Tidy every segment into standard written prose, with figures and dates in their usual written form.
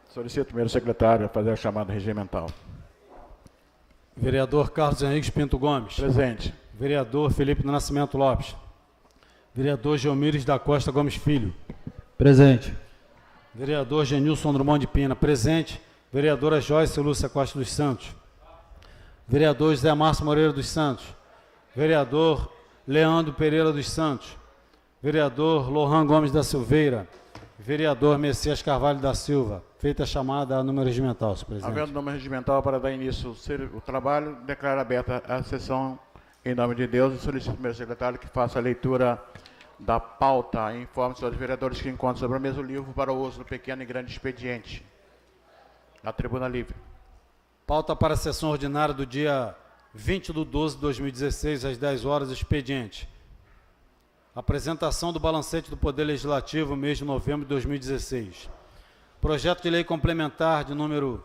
Solicito o primeiro secretário a fazer a chamada regimental. Vereador Carlos Henrique Pinto Gomes. Presente. Vereador Felipe do Nascimento Lopes. Vereador Geomires da Costa Gomes Filho. Presente. Vereador Genilson Drummond de Pina. Presente. Vereadora Joyce Lúcia Costa dos Santos. Vereador José Márcio Moreira dos Santos. Vereador Leandro Pereira dos Santos. Vereador Lohan Gomes da Silveira. Vereador Messias Carvalho da Silva. Feita a chamada a número regimental, senhor presidente. Havendo número regimental para dar início ao trabalho, declaro aberta a sessão em nome de Deus e solicito ao primeiro secretário que faça a leitura da pauta e informe sobre os vereadores que encontram sobre a mesa o livro para o uso do pequeno e grande expediente. Na tribuna livre. Pauta para a sessão ordinária do dia 20/12/2016, às 10 horas, expediente. Apresentação do balancete do Poder Legislativo, mês de novembro de 2016. Projeto de lei complementar de número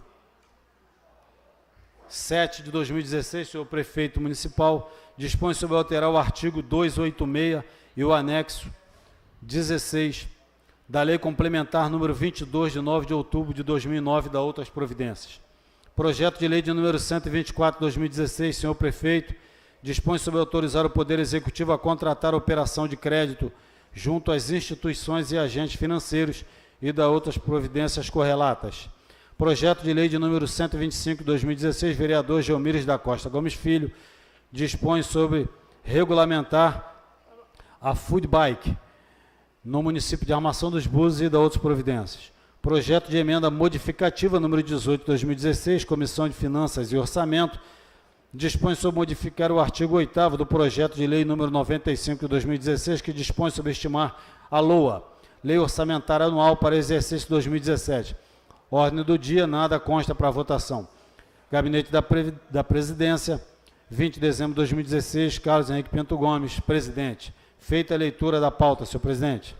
7 de 2016, senhor prefeito municipal, dispõe sobre alterar o artigo 286 e o anexo 16 da lei complementar número 22 de 9 de outubro de 2009 da outras providências. Projeto de lei de número 124 de 2016, senhor prefeito, dispõe sobre autorizar o Poder Executivo a contratar a operação de crédito junto às instituições e agentes financeiros e da outras providências correlatas. Projeto de lei de número 125 de 2016, vereador Geomires da Costa Gomes Filho, dispõe sobre regulamentar a food bike no município de Armação dos Búzios e da outras providências. Projeto de emenda modificativa número 18 de 2016, Comissão de Finanças e Orçamento, dispõe sobre modificar o artigo 8º do projeto de lei número 95 de 2016, que dispõe sobre estimar a LOA, Lei Orçamentária Anual para exercício 2017. Ordem do dia, nada consta para votação. Gabinete da Presidência, 20 de dezembro de 2016, Carlos Henrique Pinto Gomes, presidente. Feita a leitura da pauta, senhor presidente.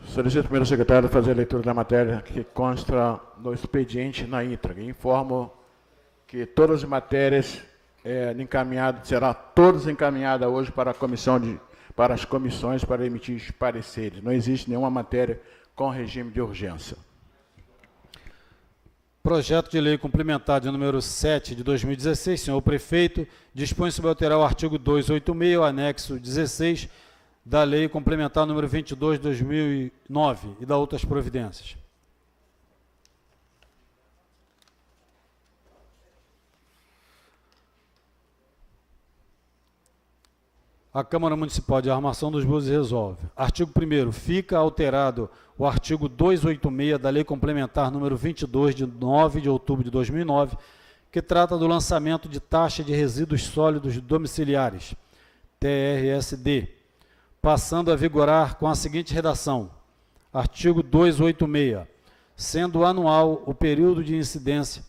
Solicito ao primeiro secretário fazer a leitura da matéria que consta no expediente na íntegra. Informo que todas as matérias serão todas encaminhadas hoje para para as comissões para emitir pareceres. Não existe nenhuma matéria com regime de urgência. Projeto de lei complementar de número 7 de 2016, senhor prefeito, dispõe sobre alterar o artigo 286, o anexo 16, da lei complementar número 22 de 2009 e da outras providências. A Câmara Municipal de Armação dos Búzios resolve. Artigo 1º. Fica alterado o artigo 286 da Lei Complementar número 22 de 9 de outubro de 2009, que trata do lançamento de taxa de resíduos sólidos domiciliares, TRSD, passando a vigorar com a seguinte redação. Artigo 286. Sendo anual o período de incidência,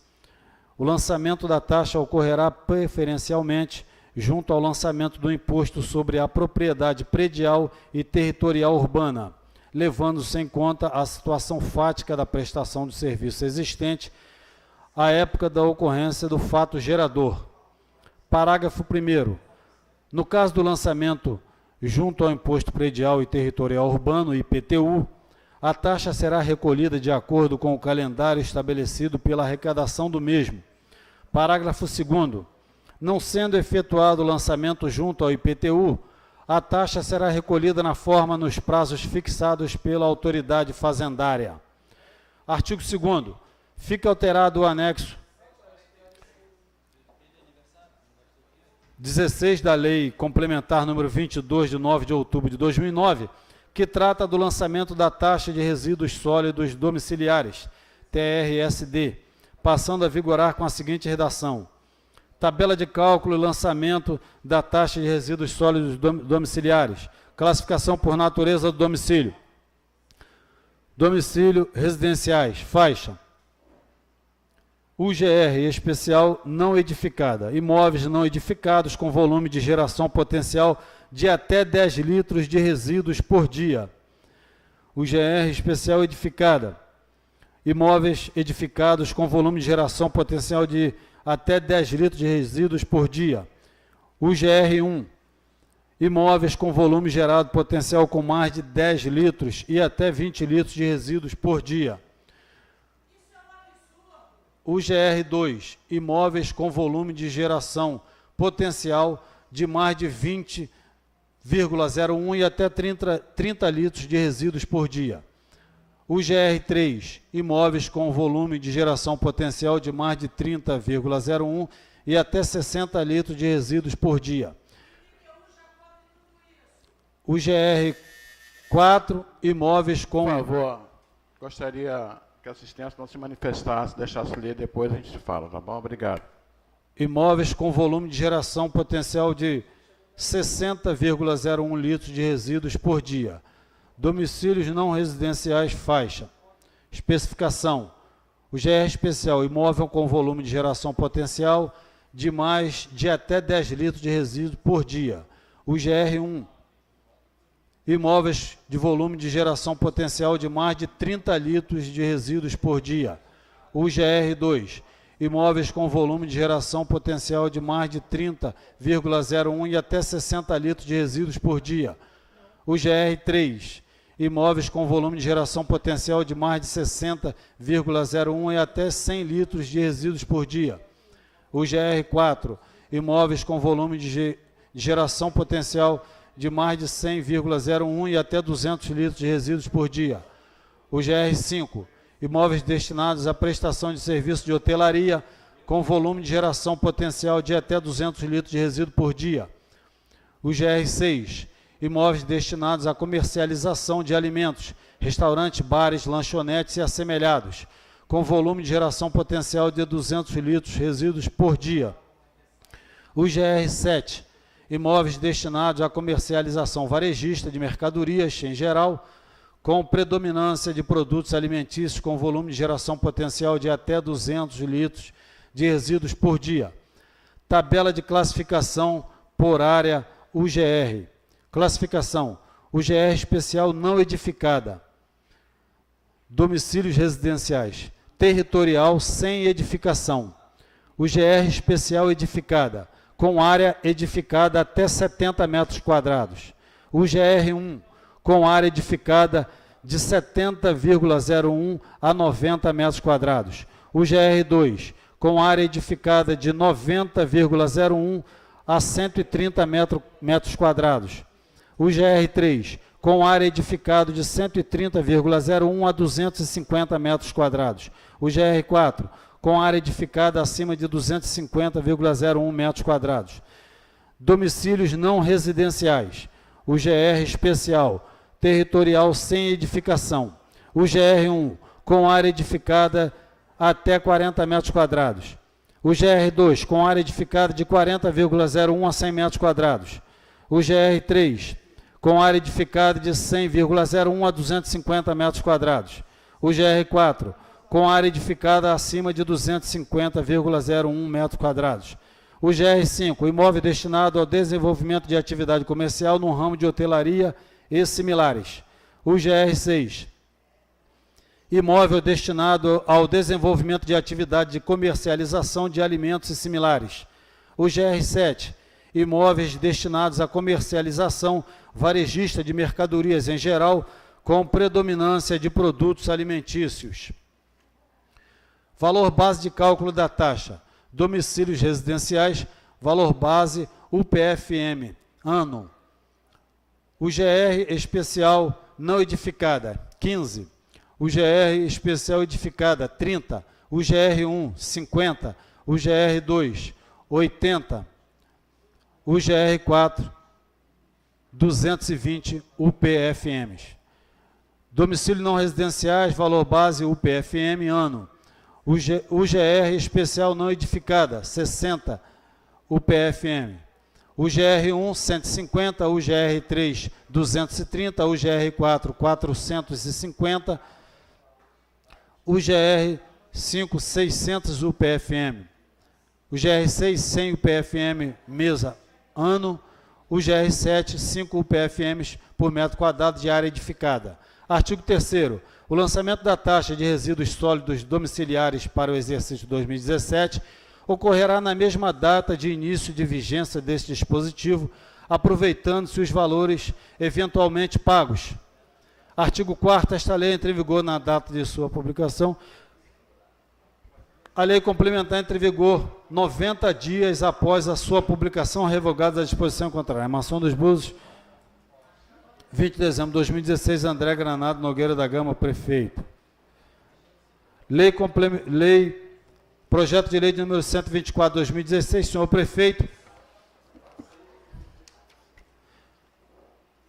o lançamento da taxa ocorrerá preferencialmente junto ao lançamento do imposto sobre a propriedade predial e territorial urbana, levando-se em conta a situação fática da prestação do serviço existente à época da ocorrência do fato gerador. Parágrafo 1º. No caso do lançamento junto ao imposto predial e territorial urbano, IPTU, a taxa será recolhida de acordo com o calendário estabelecido pela arrecadação do mesmo. Parágrafo 2º. Não sendo efetuado o lançamento junto ao IPTU, a taxa será recolhida na forma nos prazos fixados pela autoridade fazendária. Artigo 2º. Fica alterado o anexo 16 da Lei Complementar número 22 de 9 de outubro de 2009, que trata do lançamento da taxa de resíduos sólidos domiciliares, TRSD, passando a vigorar com a seguinte redação. Tabela de cálculo e lançamento da taxa de resíduos sólidos domiciliares. Classificação por natureza do domicílio. Domicílio residenciais. Faixa. UGR especial não edificada. Imóveis não edificados com volume de geração potencial de até 10 litros de resíduos por dia. UGR especial edificada. Imóveis edificados com volume de geração potencial de até 10 litros de resíduos por dia. UGR1, imóveis com volume gerado potencial com mais de 10 litros e até 20 litros de resíduos por dia. UGR2, imóveis com volume de geração potencial de mais de 20,01 e até 30 litros de resíduos por dia. UGR3, imóveis com volume de geração potencial de mais de 30,01 e até 60 litros de resíduos por dia. UGR4, imóveis com... Por favor, gostaria que a assistência não se manifestasse, deixasse ler, depois a gente se fala, tá bom? Obrigado. Imóveis com volume de geração potencial de 60,01 litros de resíduos por dia. Domicílios não residenciais, faixa. Especificação. O GR especial, imóvel com volume de geração potencial de até 10 litros de resíduo por dia. O GR1, imóveis de volume de geração potencial de mais de 30 litros de resíduos por dia. O GR2, imóveis com volume de geração potencial de mais de 30,01 e até 60 litros de resíduos por dia. O GR3, imóveis com volume de geração potencial de mais de 60,01 e até 100 litros de resíduos por dia. O GR4, imóveis com volume de geração potencial de mais de 100,01 e até 200 litros de resíduos por dia. O GR5, imóveis destinados à prestação de serviço de hotelaria com volume de geração potencial de até 200 litros de resíduo por dia. O GR6, imóveis destinados à comercialização de alimentos, restaurantes, bares, lanchonetes e assemelhados, com volume de geração potencial de 200 litros de resíduos por dia. O GR7, imóveis destinados à comercialização varejista de mercadorias em geral, com predominância de produtos alimentícios com volume de geração potencial de até 200 litros de resíduos por dia. Tabela de classificação por área UGR. Classificação: UGR especial não edificada. Domicílios residenciais. Territorial sem edificação. UGR especial edificada, com área edificada até 70 metros quadrados. UGR1, com área edificada de 70,01 a 90 metros quadrados. UGR2, com área edificada de 90,01 a 130 metros quadrados. UGR3, com área edificada de 130,01 a 250 metros quadrados. UGR4, com área edificada acima de 250,01 metros quadrados. Domicílios não residenciais. UGR especial, territorial sem edificação. UGR1, com área edificada até 40 metros quadrados. UGR2, com área edificada de 40,01 a 100 metros quadrados. UGR3, com área edificada de 100,01 a 250 metros quadrados. UGR4, com área edificada acima de 250,01 metros quadrados. O GR5, imóvel destinado ao desenvolvimento de atividade comercial no ramo de hotelaria e similares. O GR6, imóvel destinado ao desenvolvimento de atividade de comercialização de alimentos e similares. O GR7, imóveis destinados à comercialização varejista de mercadorias em geral, com predominância de produtos alimentícios. Valor base de cálculo da taxa. Domicílios residenciais, valor base UPFM, ano. UGR especial não edificada, 15. UGR especial edificada, 30. UGR1, 50. UGR2, 80. UGR4, 220 UPFMs. Domicílio não residenciais, valor base UPFM, ano. UGR especial não edificada, 60 UPFM. UGR1, 150, UGR3, 230, UGR4, 450, UGR5, 600 UPFM. UGR6, 100 UPFM, mesa, ano. UGR7, 5 UPFMs por metro quadrado de área edificada. Artigo 3º. O lançamento da taxa de resíduos sólidos domiciliares para o exercício 2017 ocorrerá na mesma data de início de vigência deste dispositivo, aproveitando-se os valores eventualmente pagos. Artigo 4º. Esta lei entra em vigor na data de sua publicação. a lei complementar entra em vigor 90 dias após a sua publicação, revogada a disposição contrária. Armação dos Búzios, 20 de dezembro de 2016, André Granado Nogueira da Gama, prefeito. Projeto de lei de número 124 de 2016, senhor prefeito,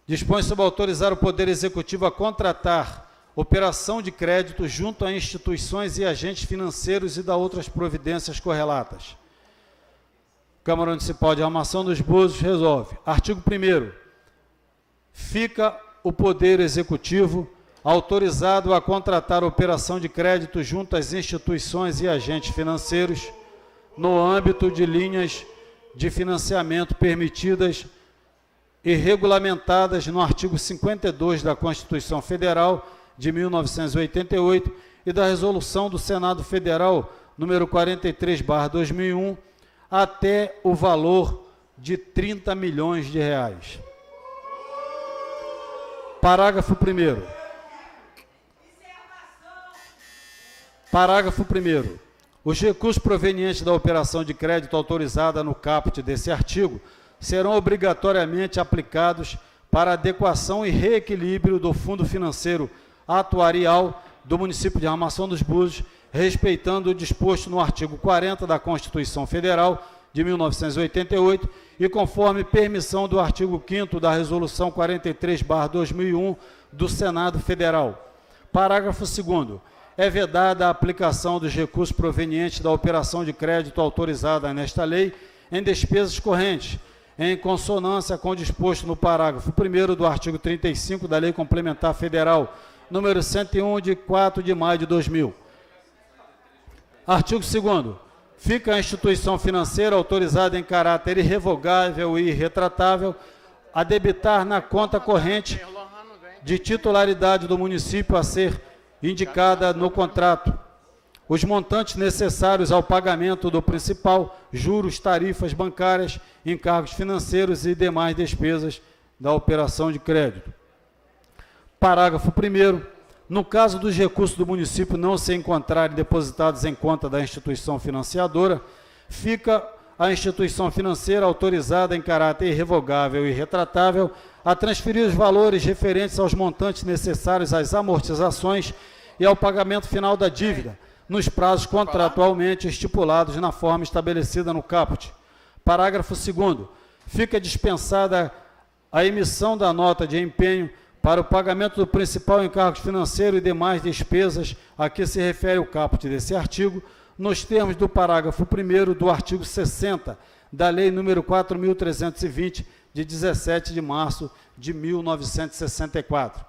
dispõe sobre autorizar o Poder Executivo a contratar operação de crédito junto a instituições e agentes financeiros e da outras providências correlatas. Câmara Municipal de Armação dos Búzios resolve. Artigo 1º. Fica o Poder Executivo autorizado a contratar operação de crédito junto às instituições e agentes financeiros no âmbito de linhas de financiamento permitidas e regulamentadas no artigo 52 da Constituição Federal de 1988 e da Resolução do Senado Federal número 43/2001, até o valor de 30 milhões de reais. Parágrafo 1º. Parágrafo 1º. Os recursos provenientes da operação de crédito autorizada no caput desse artigo serão obrigatoriamente aplicados para adequação e reequilíbrio do fundo financeiro atuarial do município de Armação dos Búzios, respeitando o disposto no artigo 40 da Constituição Federal de 1988 e conforme permissão do artigo 5º da Resolução 43/2001 do Senado Federal. Parágrafo 2º. É vedada a aplicação dos recursos provenientes da operação de crédito autorizada nesta lei em despesas correntes, em consonância com o disposto no parágrafo 1º do artigo 35 da Lei Complementar Federal, número 101, de 4 de maio de 2000. Artigo 2º. Fica a instituição financeira autorizada em caráter irrevogável e irretratável a debitar na conta corrente de titularidade do município a ser indicada no contrato os montantes necessários ao pagamento do principal, juros, tarifas bancárias, encargos financeiros e demais despesas da operação de crédito. Parágrafo 1º. No caso dos recursos do município não se encontrarem depositados em conta da instituição financiadora, fica a instituição financeira autorizada em caráter irrevogável e irretratável a transferir os valores referentes aos montantes necessários às amortizações e ao pagamento final da dívida, nos prazos contratualmente estipulados na forma estabelecida no caput. Parágrafo 2º. Fica dispensada a emissão da nota de empenho para o pagamento do principal encargo financeiro e demais despesas a que se refere o caput desse artigo, nos termos do parágrafo 1º do artigo 60 da Lei nº 4.320, de 17 de março de 1964.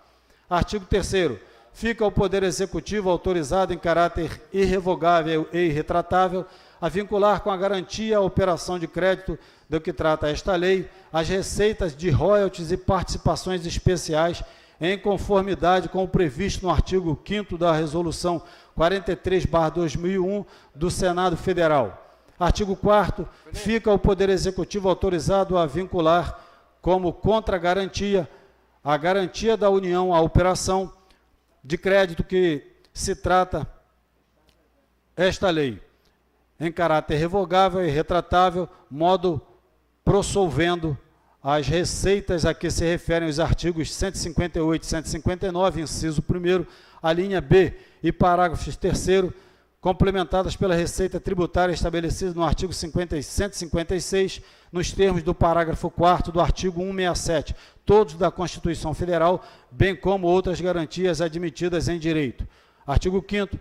Artigo 3º. Fica o Poder Executivo autorizado em caráter irrevogável e irretratável a vincular com a garantia a operação de crédito do que trata esta lei, as receitas de royalties e participações especiais em conformidade com o previsto no artigo 5º da Resolução 43/2001 do Senado Federal. Artigo 4º. Fica o Poder Executivo autorizado a vincular como contragarantia a garantia da União à operação de crédito que se trata esta lei, em caráter revogável e retratável, modo prossolvendo as receitas a que se referem os artigos 158 e 159, inciso 1º, a linha B e parágrafos 3º, complementadas pela receita tributária estabelecida no artigo 156, nos termos do parágrafo 4º do artigo 167, todos da Constituição Federal, bem como outras garantias admitidas em direito. Artigo 5º.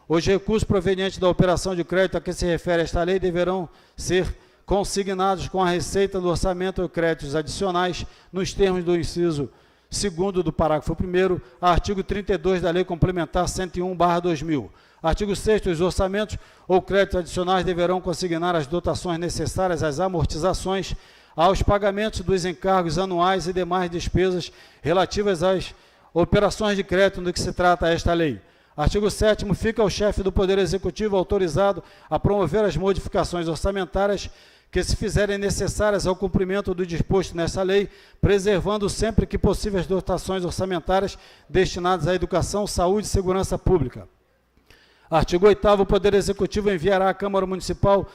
Os recursos provenientes da operação de crédito a que se refere esta lei deverão ser consignados com a receita do orçamento ou créditos adicionais, nos termos do inciso 2º do parágrafo 1º, artigo 32 da Lei Complementar 101/2000. Artigo 6º. Os orçamentos ou créditos adicionais deverão consignar as dotações necessárias às amortizações, aos pagamentos dos encargos anuais e demais despesas relativas às operações de crédito do que se trata esta lei. Artigo 7º. Fica o chefe do Poder Executivo autorizado a promover as modificações orçamentárias que se fizerem necessárias ao cumprimento do disposto nessa lei, preservando sempre que possível as dotações orçamentárias destinadas à educação, saúde e segurança pública. Artigo 8º, o Poder Executivo enviará à Câmara Municipal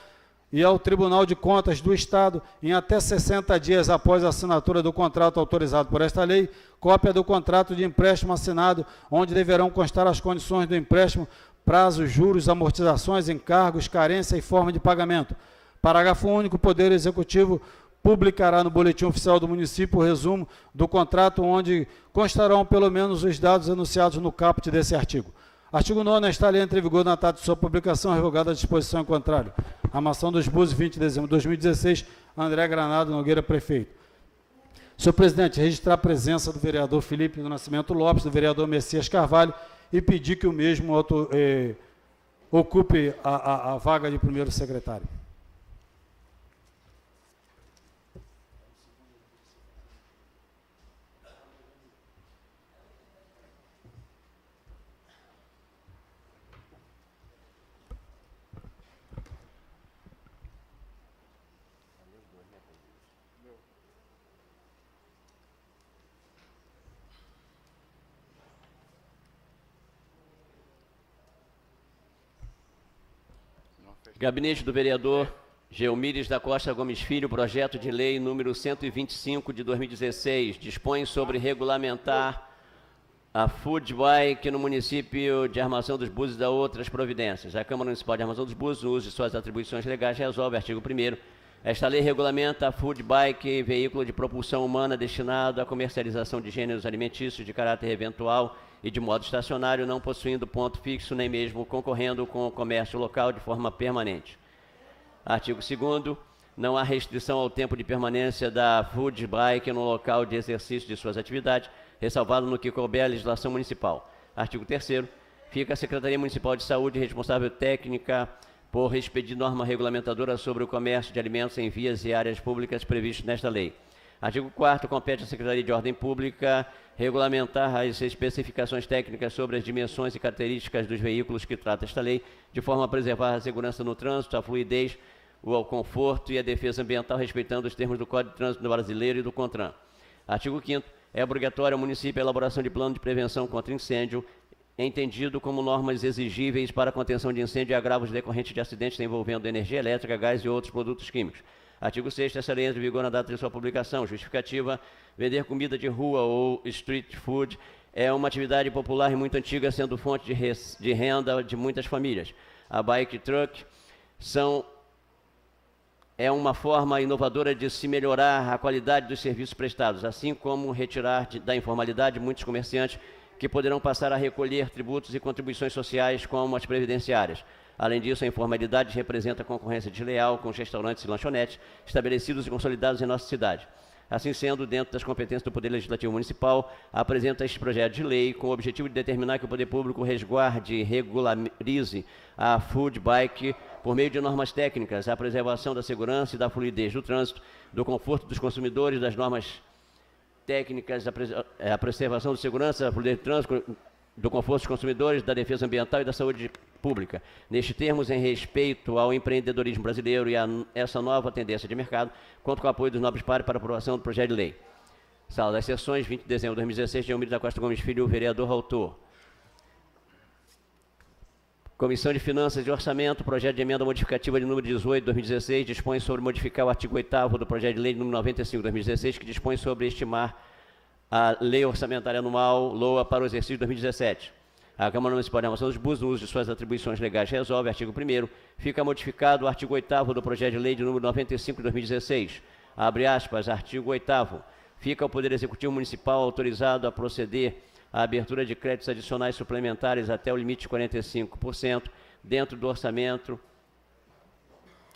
e ao Tribunal de Contas do Estado, em até 60 dias após a assinatura do contrato autorizado por esta lei, cópia do contrato de empréstimo assinado, onde deverão constar as condições do empréstimo, prazos, juros, amortizações, encargos, carência e forma de pagamento. Parágrafo único, o Poder Executivo publicará no Boletim Oficial do Município o resumo do contrato, onde constarão pelo menos os dados anunciados no caput desse artigo. Artigo 9º, esta lei entra em vigor na data de sua publicação, revogada a disposição em contrário. Armação dos Búzios, 20 de dezembro de 2016, André Granado Nogueira, prefeito. Senhor presidente, registrar a presença do vereador Felipe do Nascimento Lopes, do vereador Messias Carvalho, e pedir que o mesmo ocupe a vaga de primeiro secretário. Gabinete do vereador Geomíris da Costa Gomes Filho, projeto de lei número 125 de 2016, dispõe sobre regulamentar a food bike no município de Armação dos Búzios e da outras providências. A Câmara Municipal de Armação dos Búzios, no uso de suas atribuições legais, resolve, artigo 1º, esta lei regulamenta a food bike, veículo de propulsão humana destinado à comercialização de gêneros alimentícios de caráter eventual e de modo estacionário, não possuindo ponto fixo, nem mesmo concorrendo com o comércio local de forma permanente. Artigo 2º, não há restrição ao tempo de permanência da food bike no local de exercício de suas atividades, ressalvado no que couber a legislação municipal. Artigo 3º, fica a Secretaria Municipal de Saúde responsável técnica por expedir norma regulamentadora sobre o comércio de alimentos em vias e áreas públicas previstos nesta lei. Artigo 4º, compete à Secretaria de Ordem Pública regulamentar as especificações técnicas sobre as dimensões e características dos veículos que trata esta lei, de forma a preservar a segurança no trânsito, a fluidez, o conforto e a defesa ambiental, respeitando os termos do Código de Trânsito Brasileiro e do CONTRAN. Artigo 5º, é obrigatório ao município a elaboração de plano de prevenção contra incêndio, entendido como normas exigíveis para a contenção de incêndio e agravos decorrentes de acidentes envolvendo energia elétrica, gás e outros produtos químicos. Artigo 6º, essa lei entra em vigor na data de sua publicação. Justificativa: vender comida de rua ou street food é uma atividade popular e muito antiga, sendo fonte de renda de muitas famílias. A bike truck é uma forma inovadora de se melhorar a qualidade dos serviços prestados, assim como retirar da informalidade muitos comerciantes que poderão passar a recolher tributos e contribuições sociais como as previdenciárias. Além disso, a informalidade representa concorrência desleal com os restaurantes e lanchonetes estabelecidos e consolidados em nossa cidade. Assim sendo, dentro das competências do Poder Legislativo Municipal, apresenta este projeto de lei com o objetivo de determinar que o Poder Público resguarde e regularize a food bike por meio de normas técnicas, a preservação da segurança e da fluidez do trânsito, do conforto dos consumidores, das normas técnicas, a preservação da segurança, da fluidez do trânsito, do conforto dos consumidores, da defesa ambiental e da saúde pública. Nestes termos, em respeito ao empreendedorismo brasileiro e a essa nova tendência de mercado, conto com o apoio dos nobres pares para a aprovação do projeto de lei. Sala das Sessões, 20 de dezembro de 2016, Geomíris da Costa Gomes Filho, vereador autor. Comissão de Finanças e Orçamento, projeto de emenda modificativa de número 18 de 2016, dispõe sobre modificar o artigo 8º do projeto de lei número 95 de 2016, que dispõe sobre estimar a Lei Orçamentária Anual LOA para o exercício de 2017. A Câmara Municipal de Armação dos Búzios, no uso de suas atribuições legais, resolve, artigo 1º, fica modificado o artigo 8º do projeto de lei de número 95 de 2016. Abre aspas, artigo 8º, fica o Poder Executivo Municipal autorizado a proceder à abertura de créditos adicionais suplementares até o limite de 45%, dentro do orçamento,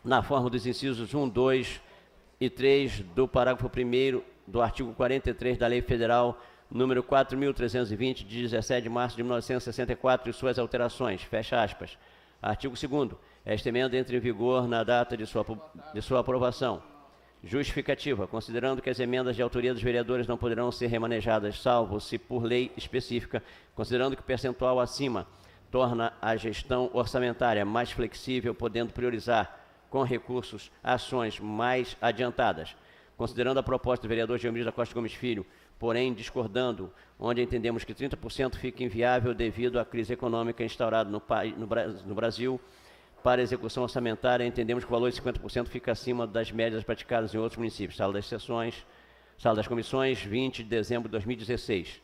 na forma dos incisos 1, 2 e 3 do parágrafo 1º do artigo 43 da Lei Federal número 4.320, de 17 de março de 1964, e suas alterações, fecha aspas. Artigo 2º, esta emenda entra em vigor na data de sua aprovação. Justificativa, considerando que as emendas de autoria dos vereadores não poderão ser remanejadas, salvo se por lei específica, considerando que o percentual acima torna a gestão orçamentária mais flexível, podendo priorizar com recursos ações mais adiantadas. Considerando a proposta do vereador Geomíris da Costa Gomes Filho, porém discordando, onde entendemos que 30% fica inviável devido à crise econômica instaurada no Brasil. Para execução orçamentária, entendemos que o valor de 50% fica acima das médias praticadas em outros municípios. Sala das comissões, 20 de dezembro de 2016.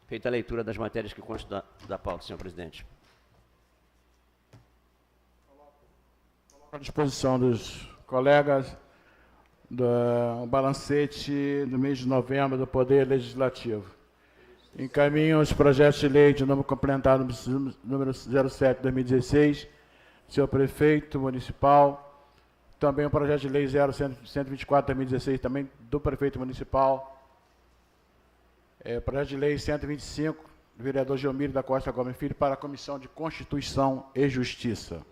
Feita a leitura das matérias que constam da pauta, senhor presidente. À disposição dos colegas do balancete do mês de novembro do Poder Legislativo. Encaminho os projetos de lei de número complementar número 07/2016, senhor prefeito municipal. Também o projeto de lei 0124/2016, também do prefeito municipal. Projeto de lei 125, do vereador Geomírio da Costa Gomes Filho, para a Comissão de Constituição e Justiça,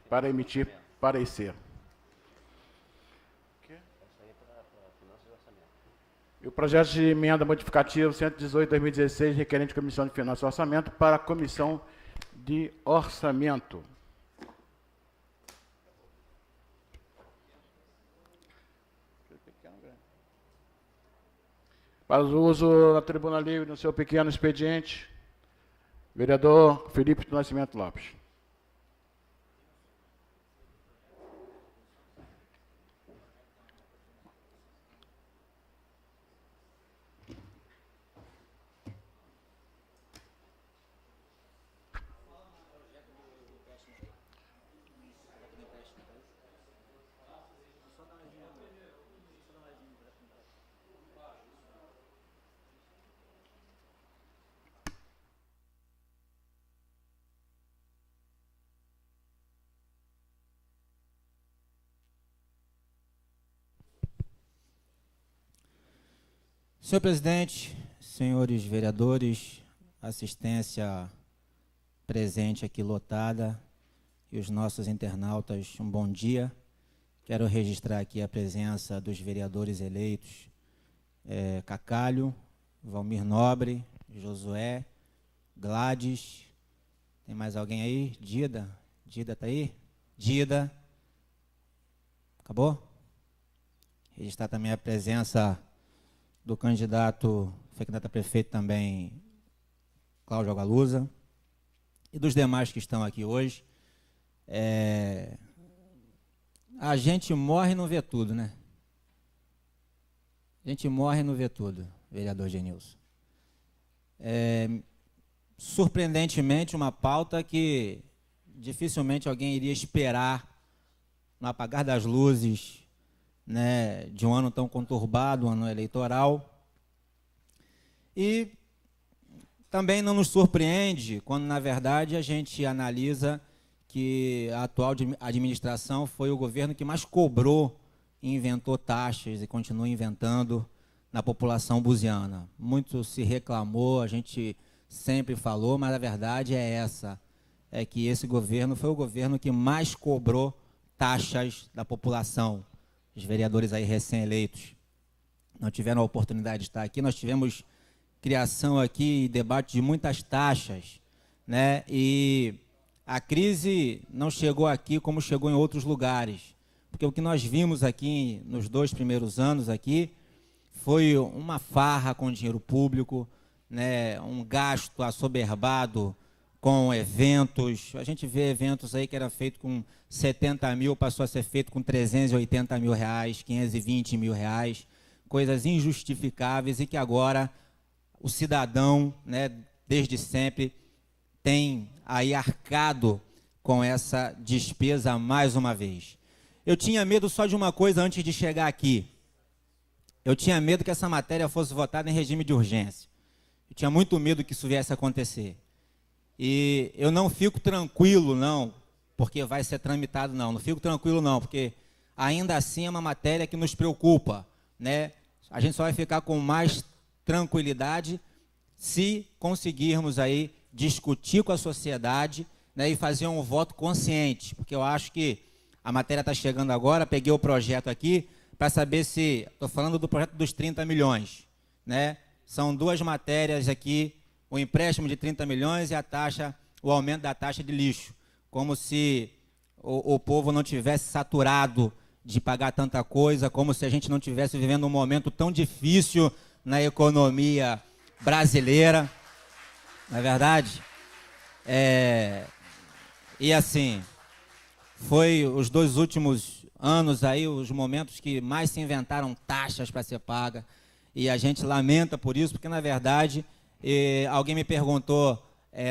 para emitir parecer. E o projeto de emenda modificativa 118/2016, requerente de Comissão de Finanças e Orçamento, para a Comissão de Orçamento. Para o uso da tribuna livre no seu pequeno expediente, vereador Felipe do Nascimento Lopes. Senhor presidente, senhores vereadores, assistência presente aqui lotada e os nossos internautas, um bom dia. Quero registrar aqui a presença dos vereadores eleitos, Cacalho, Valmir Nobre, Josué, Gladys, tem mais alguém aí? Dida está aí? Dida, acabou? Registrar também a presença do candidato a prefeito também, Cláudio Agalusa, e dos demais que estão aqui hoje. A gente morre e não vê tudo, né? A gente morre e não vê tudo, vereador Genilson. Surpreendentemente, uma pauta que dificilmente alguém iria esperar no apagar das luzes, né, de um ano tão conturbado, um ano eleitoral. E também não nos surpreende quando, na verdade, a gente analisa que a atual administração foi o governo que mais cobrou e inventou taxas e continua inventando na população buziana. Muito se reclamou, a gente sempre falou, mas a verdade é essa, é que esse governo foi o governo que mais cobrou taxas da população. Os vereadores aí recém-eleitos não tiveram a oportunidade de estar aqui. Nós tivemos criação aqui e debate de muitas taxas, né? E a crise não chegou aqui como chegou em outros lugares, porque o que nós vimos aqui nos 2 primeiros anos aqui foi uma farra com dinheiro público, né? Um gasto assoberbado com eventos. A gente vê eventos aí que era feito com 70 mil, passou a ser feito com 380 mil reais, 520 mil reais, coisas injustificáveis e que agora o cidadão, né, desde sempre, tem aí arcado com essa despesa mais uma vez. Eu tinha medo só de uma coisa antes de chegar aqui. Eu tinha medo que essa matéria fosse votada em regime de urgência. Eu tinha muito medo que isso viesse a acontecer. E eu não fico tranquilo, não, porque vai ser tramitado, não. Não fico tranquilo, não, porque ainda assim é uma matéria que nos preocupa, né? A gente só vai ficar com mais tranquilidade se conseguirmos aí discutir com a sociedade, né, e fazer um voto consciente, porque eu acho que a matéria está chegando agora, peguei o projeto aqui para saber se, estou falando do projeto dos 30 milhões, né? São 2 matérias aqui, o empréstimo de 30 milhões e a taxa, o aumento da taxa de lixo, como se o povo não tivesse saturado de pagar tanta coisa, como se a gente não estivesse vivendo um momento tão difícil na economia brasileira, não é verdade? E assim, foi os 2 últimos anos aí, os momentos que mais se inventaram taxas para ser paga, e a gente lamenta por isso, porque na verdade, alguém me perguntou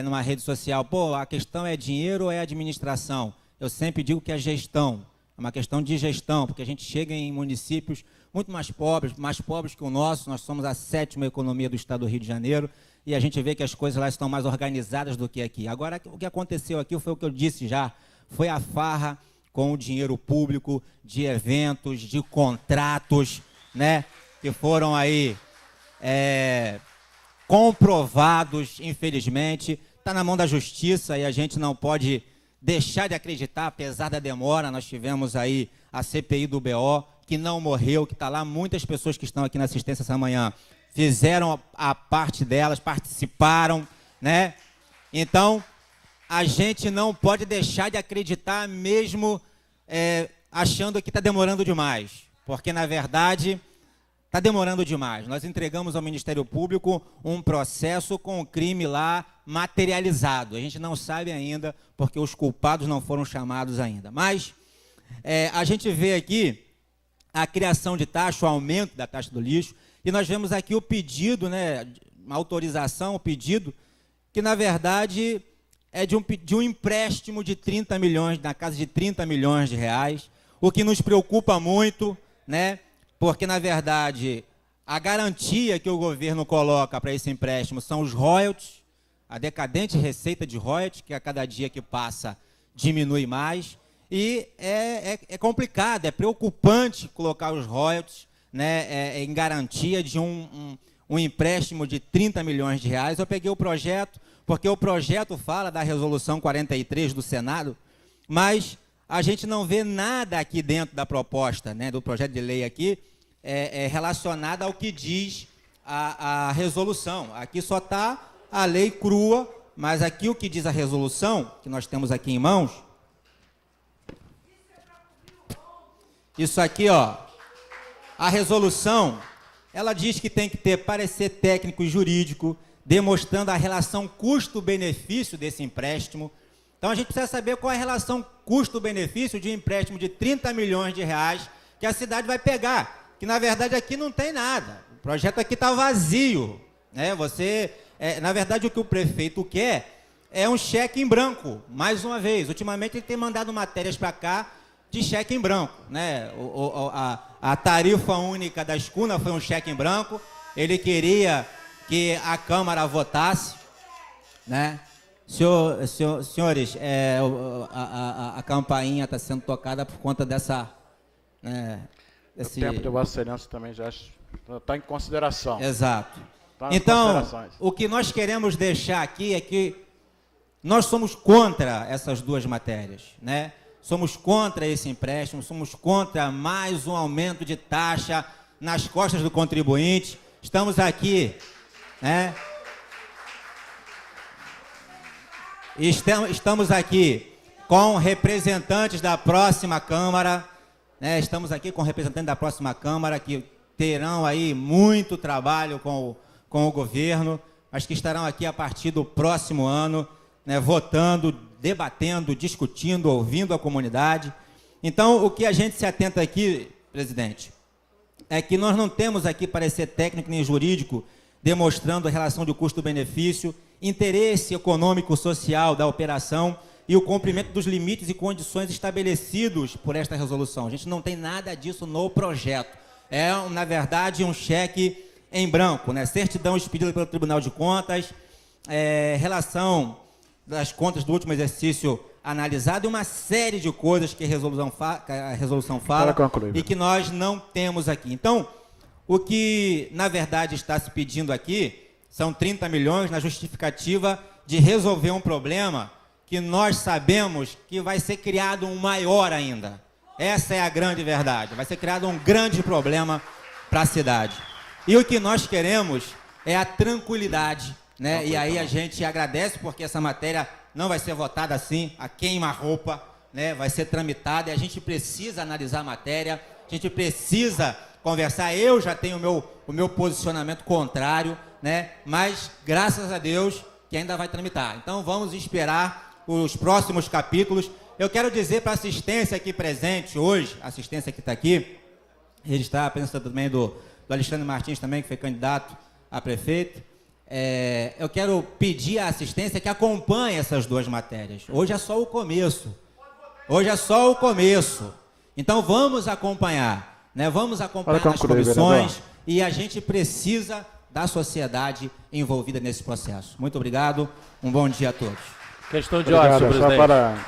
numa rede social, pô, a questão é dinheiro ou é administração? Eu sempre digo que é gestão, é uma questão de gestão, porque a gente chega em municípios muito mais pobres que o nosso, nós somos a 7ª economia do estado do Rio de Janeiro, e a gente vê que as coisas lá estão mais organizadas do que aqui. Agora, o que aconteceu aqui foi o que eu disse já, foi a farra com o dinheiro público, de eventos, de contratos, né, que foram aí comprovados, infelizmente, está na mão da justiça e a gente não pode deixar de acreditar, apesar da demora. Nós tivemos aí a CPI do BO, que não morreu, que está lá, muitas pessoas que estão aqui na assistência essa manhã fizeram a parte delas, participaram, né? Então, a gente não pode deixar de acreditar mesmo achando que está demorando demais, porque, na verdade, está demorando demais. Nós entregamos ao Ministério Público um processo com o crime lá materializado. A gente não sabe ainda, porque os culpados não foram chamados ainda. Mas a gente vê aqui a criação de taxa, o aumento da taxa do lixo, e nós vemos aqui o pedido, né, uma autorização, o pedido, que na verdade é de um empréstimo de 30 milhões, na casa de 30 milhões de reais, o que nos preocupa muito, né, porque na verdade a garantia que o governo coloca para esse empréstimo são os royalties, a decadente receita de royalties, que a cada dia que passa diminui mais, e é complicado, é preocupante colocar os royalties, né, em garantia de um empréstimo de 30 milhões de reais. Eu peguei o projeto, porque o projeto fala da resolução 43 do Senado, mas a gente não vê nada aqui dentro da proposta, né, do projeto de lei aqui, relacionado ao que diz a resolução. Aqui só está a lei crua, mas aqui o que diz a resolução, que nós temos aqui em mãos, isso aqui, ó, a resolução, ela diz que tem que ter parecer técnico e jurídico, demonstrando a relação custo-benefício desse empréstimo. Então, a gente precisa saber qual é a relação custo-benefício de um empréstimo de 30 milhões de reais que a cidade vai pegar, que, na verdade, aqui não tem nada. O projeto aqui está vazio, né? Na verdade, o que o prefeito quer é um cheque em branco, mais uma vez. Ultimamente, ele tem mandado matérias para cá de cheque em branco, né? A tarifa única da escuna foi um cheque em branco. Ele queria que a Câmara votasse, né? Senhores, a campainha está sendo tocada por conta dessa... O tempo de Vossa Excelência também já está em consideração. Exato. Tá, então, o que nós queremos deixar aqui é que nós somos contra essas duas matérias, né? Somos contra esse empréstimo, somos contra mais um aumento de taxa nas costas do contribuinte. Estamos aqui, né? Estamos aqui com representantes da próxima Câmara, né? Estamos aqui com representantes da próxima Câmara que terão aí muito trabalho com o governo, mas que estarão aqui a partir do próximo ano, né, votando, debatendo, discutindo, ouvindo a comunidade. Então, o que a gente se atenta aqui, presidente, é que nós não temos aqui parecer técnico nem jurídico demonstrando a relação de custo-benefício, interesse econômico-social da operação e o cumprimento dos limites e condições estabelecidos por esta resolução. A gente não tem nada disso no projeto. É, na verdade, um cheque em branco, né? Certidão expedida pelo Tribunal de Contas, relação das contas do último exercício analisado e uma série de coisas que a resolução fala e que nós não temos aqui. Então, o que, na verdade, está se pedindo aqui são 30 milhões na justificativa de resolver um problema que nós sabemos que vai ser criado um maior ainda. Essa é a grande verdade. Vai ser criado um grande problema para a cidade. E o que nós queremos é a tranquilidade, né? E aí a gente agradece porque essa matéria não vai ser votada assim, a queima-roupa, né, vai ser tramitada e a gente precisa analisar a matéria, a gente precisa conversar. Eu já tenho o meu posicionamento contrário, né, mas graças a Deus que ainda vai tramitar. Então vamos esperar os próximos capítulos. Eu quero dizer para a assistência aqui presente hoje, a assistência que está aqui, registrar a presença também do Alexandre Martins também, que foi candidato a prefeito. Eu quero pedir à assistência que acompanhe essas duas matérias. Hoje é só o começo. Hoje é só o começo. Então vamos acompanhar, né? Vamos acompanhar as comissões e a gente precisa da sociedade envolvida nesse processo. Muito obrigado. Um bom dia a todos. Questão de ordem, senhor presidente. Só para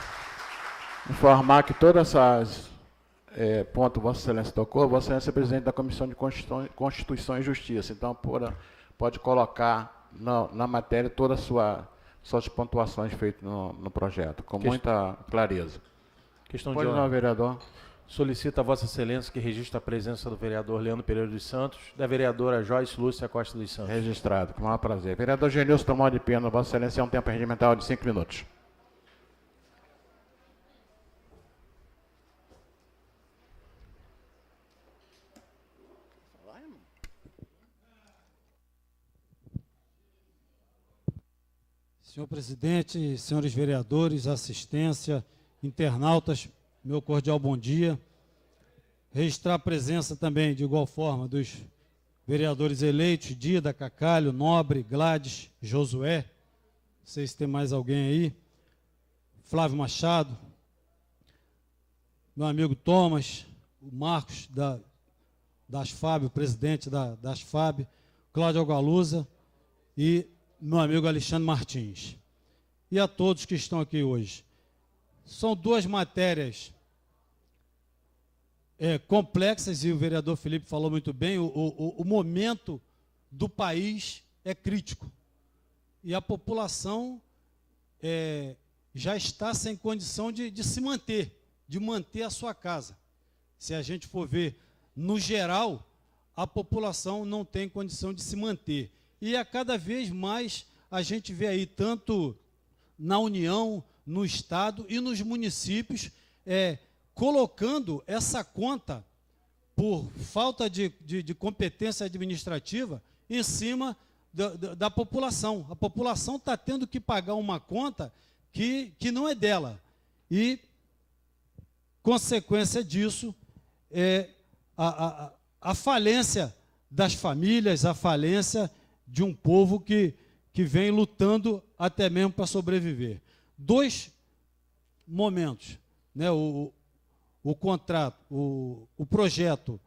informar que todas essas pontos que Vossa Excelência tocou, Vossa Excelência é presidente da Comissão de Constituição e Justiça. Então, pode colocar na matéria todas as suas pontuações feitas no projeto, com muita clareza. Questão Pode de não, ordem. vereador. Solicita a Vossa Excelência que registre a presença do vereador Leandro Pereira dos Santos, da vereadora Joyce Lúcia Costa dos Santos. Registrado, com o maior prazer. Vereador Genilson, tomou de pena. Vossa Excelência é um tempo regimental de 5 minutos. Senhor presidente, senhores vereadores, assistência, internautas, meu cordial bom dia. Registrar a presença também, de igual forma, dos vereadores eleitos, Dida, Cacalho, Nobre, Gladys, Josué, não sei se tem mais alguém aí, Flávio Machado, meu amigo Thomas, o Marcos das FAB, o presidente das FAB, Cláudio Algalusa e meu amigo Alexandre Martins. E a todos que estão aqui hoje. São duas matérias complexas, e o vereador Felipe falou muito bem, o momento do país é crítico. E a população já está sem condição de se manter, de manter a sua casa. Se a gente for ver, no geral, a população não tem condição de se manter. E a cada vez mais a gente vê aí, tanto na União, no Estado e nos municípios, colocando essa conta, por falta de competência administrativa, em cima da população. A população está tendo que pagar uma conta que não é dela. E, consequência disso, a falência das famílias, a falência de um povo que vem lutando até mesmo para sobreviver. Dois momentos, né? O contrato, o projeto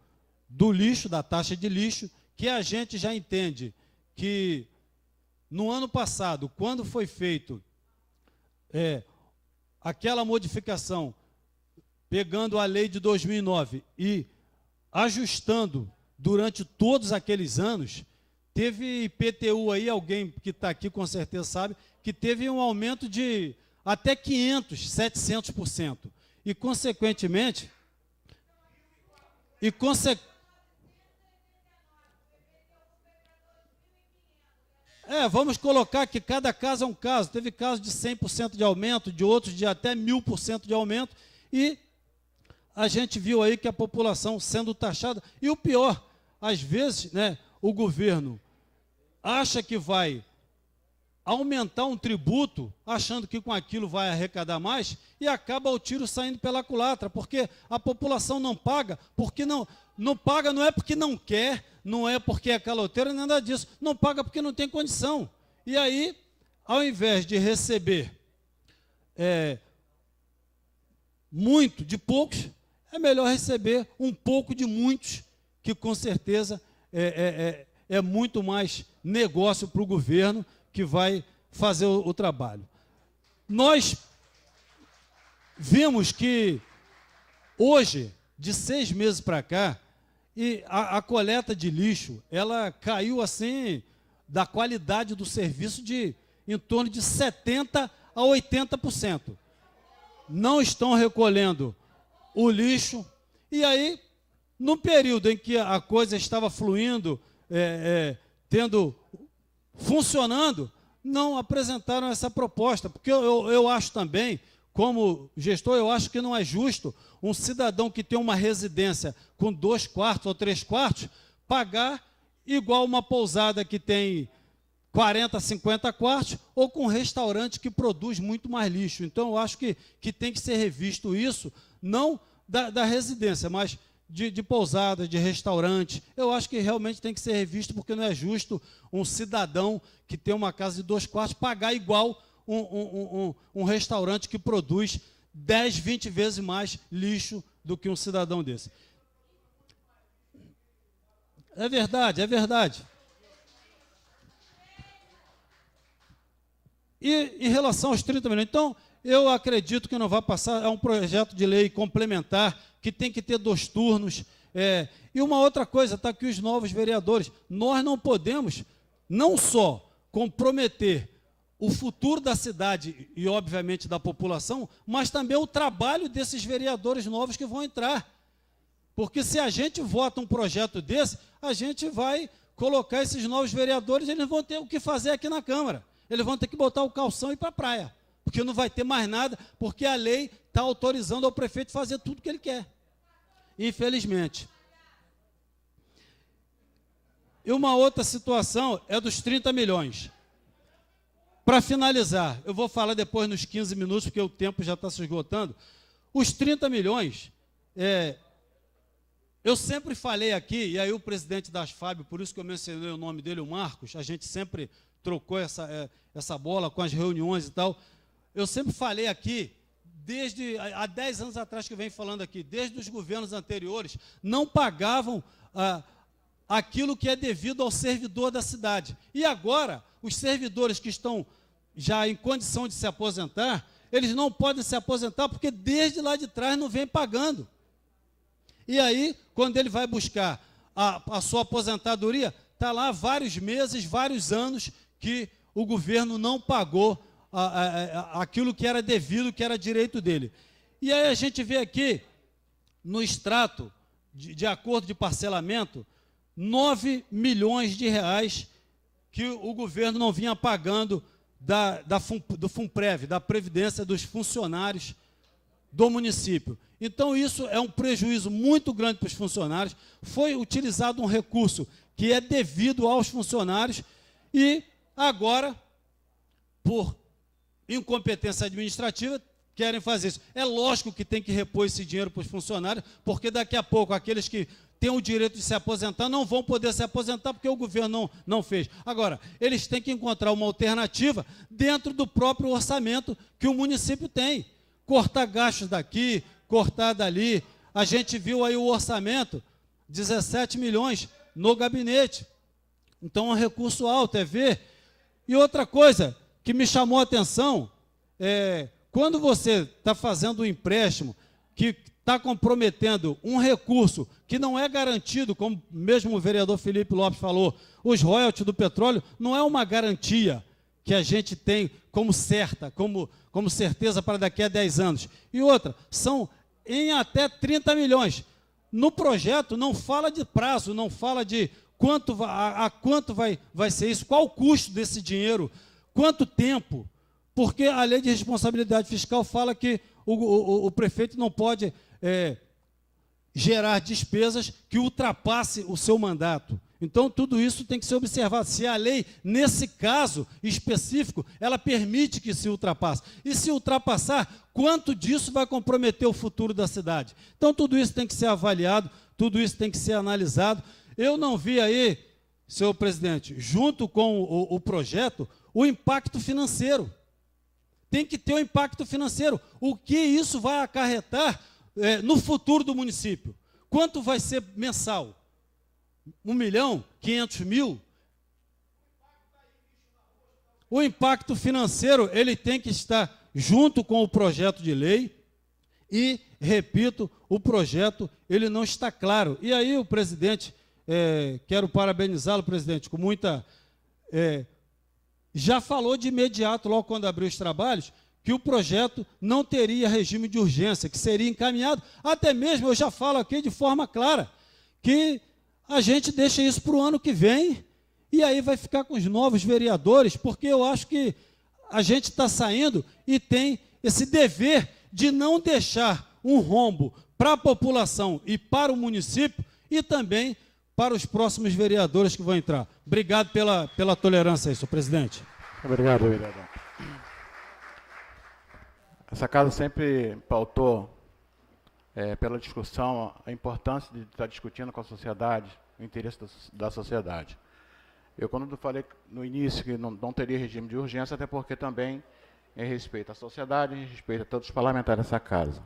do lixo, da taxa de lixo, que a gente já entende que no ano passado, quando foi feito aquela modificação, pegando a lei de 2009 e ajustando durante todos aqueles anos, teve IPTU aí, alguém que está aqui com certeza sabe, que teve um aumento de até 500%, 700%. E, consequentemente, vamos colocar que cada caso é um caso. Teve casos de 100% de aumento, de outros de até 1000% de aumento, e a gente viu aí que a população sendo taxada. E o pior, às vezes, né, o governo acha que vai aumentar um tributo, achando que com aquilo vai arrecadar mais, e acaba o tiro saindo pela culatra, porque a população não paga, porque não paga, não é porque não quer, não é porque é caloteiro, nada disso, não paga porque não tem condição. E aí, ao invés de receber muito de poucos, é melhor receber um pouco de muitos, que com certeza é muito mais negócio para o governo, que vai fazer o trabalho. Nós vimos que hoje, de 6 meses para cá, e a coleta de lixo, ela caiu assim, da qualidade do serviço em torno de 70% a 80%. Não estão recolhendo o lixo, e aí, no período em que a coisa estava fluindo, funcionando, não apresentaram essa proposta, porque eu acho também, como gestor, eu acho que não é justo um cidadão que tem uma residência com 2 quartos ou 3 quartos pagar igual uma pousada que tem 40, 50 quartos, ou com um restaurante que produz muito mais lixo. Então, eu acho que tem que ser revisto isso, não da residência, mas de pousada, de restaurante. Eu acho que realmente tem que ser revisto, porque não é justo um cidadão que tem uma casa de 2 quartos pagar igual um restaurante que produz 10, 20 vezes mais lixo do que um cidadão desse. É verdade, é verdade. E em relação aos 30 milhões, então, eu acredito que não vai passar, é um projeto de lei complementar, que tem que ter 2 turnos. E uma outra coisa, está aqui os novos vereadores, nós não podemos, não só comprometer o futuro da cidade e, obviamente, da população, mas também o trabalho desses vereadores novos que vão entrar. Porque se a gente vota um projeto desse, a gente vai colocar esses novos vereadores, eles vão ter o que fazer aqui na Câmara. Eles vão ter que botar o calção e ir para a praia, porque não vai ter mais nada, porque a lei está autorizando ao prefeito fazer tudo o que ele quer, infelizmente. E uma outra situação é dos 30 milhões. Para finalizar, eu vou falar depois nos 15 minutos, porque o tempo já está se esgotando. Os 30 milhões, eu sempre falei aqui, e aí o presidente da ASFAB, por isso que eu mencionei o nome dele, o Marcos, a gente sempre trocou essa bola com as reuniões e tal. Eu sempre falei aqui, desde há 10 anos atrás que eu venho falando aqui, desde os governos anteriores, não pagavam aquilo que é devido ao servidor da cidade. E agora, os servidores que estão já em condição de se aposentar, eles não podem se aposentar porque desde lá de trás não vem pagando. E aí, quando ele vai buscar a sua aposentadoria, está lá vários meses, vários anos que o governo não pagou aquilo que era devido, que era direito dele. E aí a gente vê aqui, no extrato de acordo de parcelamento, 9 milhões de reais que o governo não vinha pagando do FUNPREV, da Previdência dos funcionários do município. Então, isso é um prejuízo muito grande para os funcionários. Foi utilizado um recurso que é devido aos funcionários e agora, por incompetência administrativa, querem fazer isso. É lógico que tem que repor esse dinheiro para os funcionários, porque daqui a pouco aqueles que têm o direito de se aposentar não vão poder se aposentar porque o governo não fez. Agora, eles têm que encontrar uma alternativa dentro do próprio orçamento que o município tem. Cortar gastos daqui, cortar dali. A gente viu aí o orçamento, 17 milhões no gabinete. Então, é um recurso alto, é ver. E outra coisa que me chamou a atenção, quando você está fazendo um empréstimo que está comprometendo um recurso que não é garantido, como mesmo o vereador Felipe Lopes falou, os royalties do petróleo não é uma garantia que a gente tem como certa, como certeza para daqui a 10 anos. E outra, são em até 30 milhões. No projeto não fala de prazo, não fala de quanto vai ser isso, qual o custo desse dinheiro, quanto tempo, porque a lei de responsabilidade fiscal fala que o prefeito não pode gerar despesas que ultrapasse o seu mandato. Então, tudo isso tem que ser observado. Se a lei, nesse caso específico, ela permite que se ultrapasse. E se ultrapassar, quanto disso vai comprometer o futuro da cidade? Então, tudo isso tem que ser avaliado, tudo isso tem que ser analisado. Eu não vi aí, senhor presidente, junto com o projeto, o impacto financeiro. Tem que ter o impacto financeiro. O que isso vai acarretar no futuro do município? Quanto vai ser mensal? 1.500.000? O impacto financeiro, ele tem que estar junto com o projeto de lei e, repito, o projeto, ele não está claro. E aí o presidente, quero parabenizá-lo, presidente, com muita... já falou de imediato, logo quando abriu os trabalhos, que o projeto não teria regime de urgência, que seria encaminhado, até mesmo, eu já falo aqui de forma clara, que a gente deixa isso para o ano que vem, e aí vai ficar com os novos vereadores, porque eu acho que a gente está saindo e tem esse dever de não deixar um rombo para a população e para o município e também para os próximos vereadores que vão entrar. Obrigado pela tolerância aí, senhor presidente. Obrigado, vereador. Essa casa sempre pautou, pela discussão, a importância de estar discutindo com a sociedade, o interesse da sociedade. Eu, quando falei no início que não teria regime de urgência, até porque também, em respeito à sociedade, em respeito a todos os parlamentares dessa casa.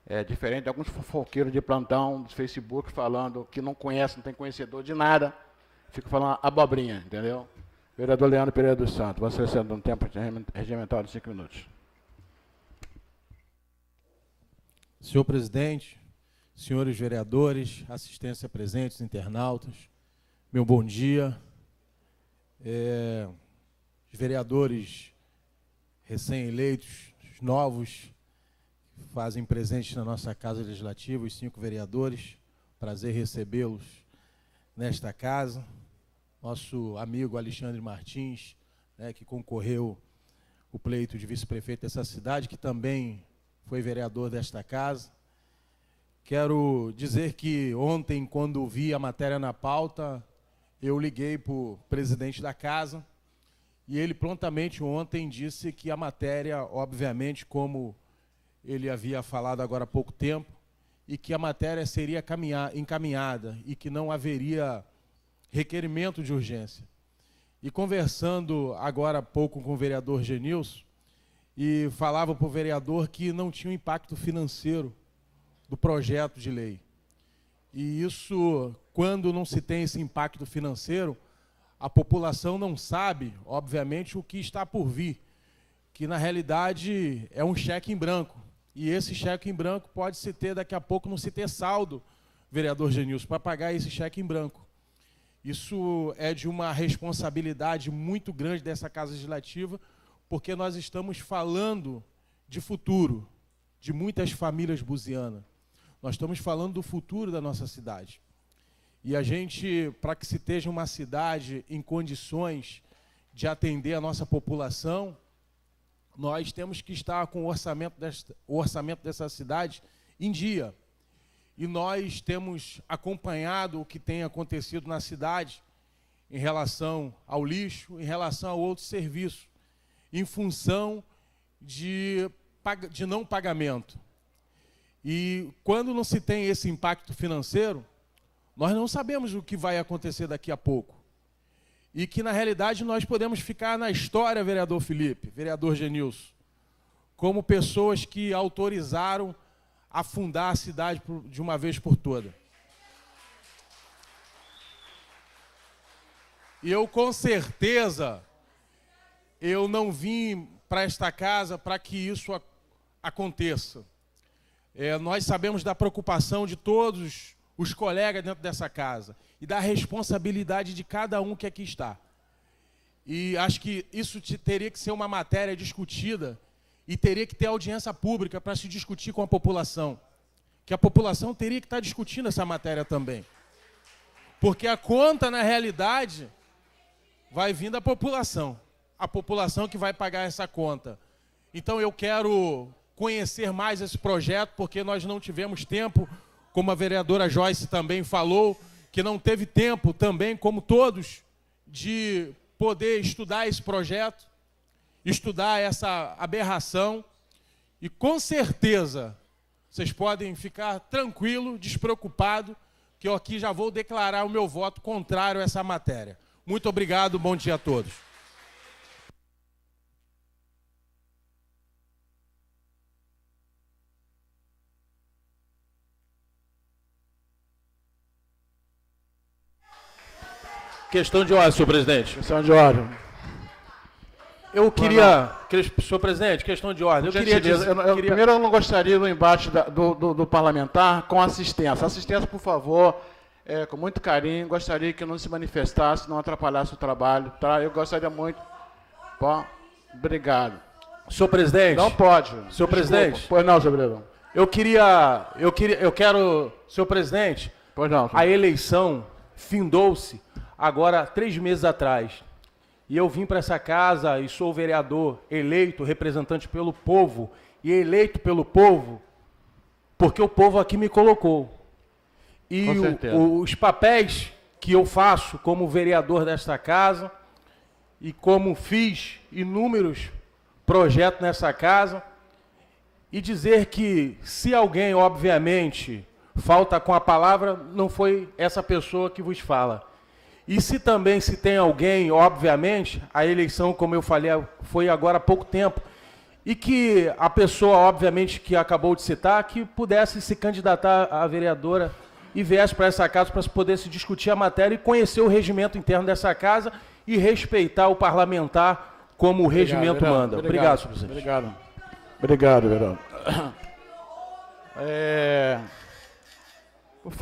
É diferente de alguns fofoqueiros de plantão do Facebook falando que não conhece, não tem conhecedor de nada, fica falando abobrinha, entendeu? Vereador Leandro Pereira dos Santos, você sendo um tempo regimental de 5 minutos. Senhor presidente, senhores vereadores, assistência presentes, internautas, meu bom dia. Os vereadores recém-eleitos, os novos, fazem presente na nossa Casa Legislativa, os 5 vereadores. Prazer recebê-los nesta casa. Nosso amigo Alexandre Martins, que concorreu o pleito de vice-prefeito dessa cidade, que também foi vereador desta casa. Quero dizer que ontem, quando vi a matéria na pauta, eu liguei para o presidente da casa e ele prontamente ontem disse que a matéria, obviamente, como ele havia falado agora há pouco tempo, e que a matéria seria encaminhada e que não haveria requerimento de urgência. E conversando agora há pouco com o vereador Genilson, e falava para o vereador que não tinha um impacto financeiro do projeto de lei. E isso, quando não se tem esse impacto financeiro, a população não sabe, obviamente, o que está por vir, que na realidade é um cheque em branco. E esse cheque em branco pode se ter, daqui a pouco, não se ter saldo, vereador Genilson, para pagar esse cheque em branco. Isso é de uma responsabilidade muito grande dessa Casa Legislativa, porque nós estamos falando de futuro, de muitas famílias buzianas. Nós estamos falando do futuro da nossa cidade. E a gente, para que se esteja uma cidade em condições de atender a nossa população, nós temos que estar com o orçamento dessa cidade em dia. E nós temos acompanhado o que tem acontecido na cidade em relação ao lixo, em relação a outros serviços, em função de não pagamento. E quando não se tem esse impacto financeiro, nós não sabemos o que vai acontecer daqui a pouco. E que, na realidade, nós podemos ficar na história, vereador Felipe, vereador Genilson, como pessoas que autorizaram afundar a cidade de uma vez por toda. E eu, com certeza, eu não vim para esta casa para que isso aconteça. Nós sabemos da preocupação de todos os colegas dentro dessa casa e da responsabilidade de cada um que aqui está. E acho que isso teria que ser uma matéria discutida e teria que ter audiência pública para se discutir com a população. Que a população teria que estar discutindo essa matéria também. Porque a conta, na realidade, vai vir da população. A população que vai pagar essa conta. Então eu quero conhecer mais esse projeto, porque nós não tivemos tempo, como a vereadora Joyce também falou, que não teve tempo também, como todos, de poder estudar esse projeto, estudar essa aberração, e com certeza vocês podem ficar tranquilo, despreocupado, que eu aqui já vou declarar o meu voto contrário a essa matéria. Muito obrigado, bom dia a todos. Questão de ordem, senhor presidente. Questão de ordem. Eu queria... Senhor presidente, questão de ordem. Primeiro, eu não gostaria do embate do parlamentar com assistência. Assistência, por favor, com muito carinho. Gostaria que não se manifestasse, não atrapalhasse o trabalho. Tá? Eu gostaria muito... Obrigado. Senhor presidente. Não pode. Senhor presidente. Pois não, senhor vereador. Eu quero, senhor presidente, pois não, senhor. A eleição findou-se agora 3 meses atrás. E eu vim para essa casa e sou vereador eleito, representante pelo povo, e eleito pelo povo, porque o povo aqui me colocou. E Com certeza. os papéis que eu faço como vereador desta casa e como fiz inúmeros projetos nessa casa, e dizer que se alguém, obviamente, falta com a palavra, não foi essa pessoa que vos fala. E se também se tem alguém, obviamente, a eleição, como eu falei, foi agora há pouco tempo, e que a pessoa, obviamente, que acabou de citar, que pudesse se candidatar a vereadora e viesse para essa casa para poder se discutir a matéria e conhecer o regimento interno dessa casa e respeitar o parlamentar como o regimento vereador. manda. Obrigado, senhor presidente. Obrigado. Obrigado, vereador. Por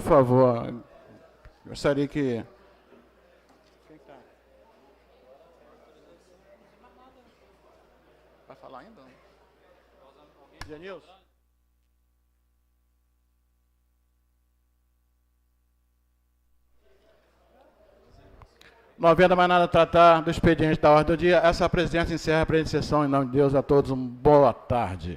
favor, gostaria que... Vai falar ainda? Genilson? Não havendo mais nada a tratar do expediente da ordem do dia, essa presidência encerra a presente sessão. Em nome de Deus, a todos, uma boa tarde.